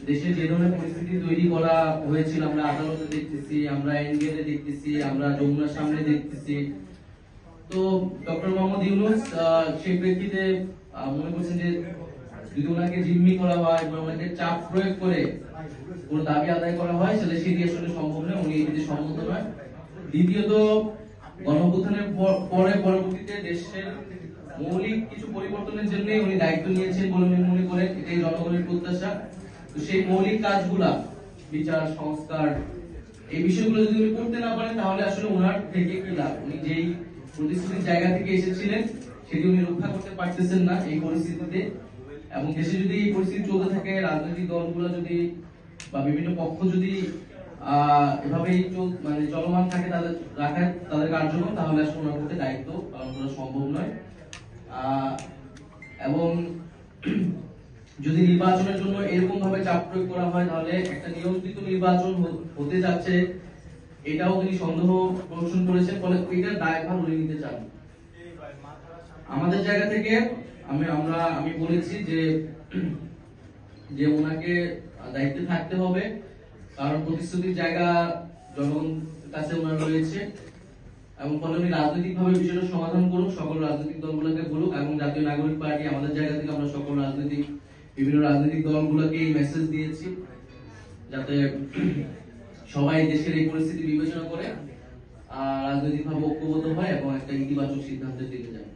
দেশে যে ধরনের পরিস্থিতি তৈরি করা হয়েছিল আমরা আদালতে দেখতেছি, আমরা এনগেলে দেখতেছি, আমরা যমুনার সামনে দেখতেছি। তো ডক্টর মোহাম্মদ ইউনূস সেই প্রেক্ষিতে মনে করছেন যে যদি ওনাকে জিম্মি করা হয় বা ওনাকে চাপ প্রয়োগ করে কোনো দাবি আদায় করা হয় তাহলে সেটি আসলে সম্ভব নয়, উনি এটিতে সম্মত নয়। দ্বিতীয়ত গণঅভ্যুত্থানের পরে পরবর্তীতে দেশের মৌলিক কিছু পরিবর্তনের জন্য উনি দায়িত্ব নিয়েছেন বলে উনি মনে করেন, এটাই জনগণের প্রত্যাশা। তো সেই মৌলিক কাজগুলা বিচার সংস্কার এই বিষয়গুলো যদি উনি করতে না পারেন তাহলে আসলে ওনার থেকে কি লাভ? উনি যেই প্রতিশ্রুতির জায়গা থেকে এসেছিলেন সেটি উনি রক্ষা করতে পারতেছেন না এই পরিস্থিতিতে। এবং দেশে যদি এই পরিস্থিতি চলতে থাকে, রাজনৈতিক দলগুলো যদি বা বিভিন্ন পক্ষ যদি এভাবেই মানে চলমান থাকে তাদের কার্যক্রম, তাহলে আসলে ওনার প্রতি দায়িত্ব পালন করা সম্ভব নয়। এবং যদি নির্বাচনের জন্য এরকম ভাবে চাপ প্রয়োগ করা হয় তাহলে একটা নিয়ন্ত্রিত নির্বাচন হতে যাচ্ছে এটাও তিনি সন্দেহ পোষণ করেছেন, ফলে এটার দায়ভার উনি নিতে চান। আমাদের জায়গা থেকে আমি বলেছি যে ওনাকে দায়িত্বে থাকতে হবে, কারণ প্রতিশ্রুতির জায়গা জনগণের কাছে ওনার রয়েছে। এবং ফলে উনি রাজনৈতিক ভাবে বিষয়টা সমাধান করুক, সকল রাজনৈতিক দলগুলোকে বলুক। এবং জাতীয় নাগরিক পার্টি আমাদের জায়গা থেকে আমরা সকল বিভিন্ন রাজনৈতিক দলগুলোকে এই মেসেজ দিয়েছি যাতে সবাই দেশের এই পরিস্থিতি বিবেচনা করে রাজনৈতিক ভাবে ঐক্যবদ্ধ হয় এবং একটা ইতিবাচক সিদ্ধান্তের দিকে যায়।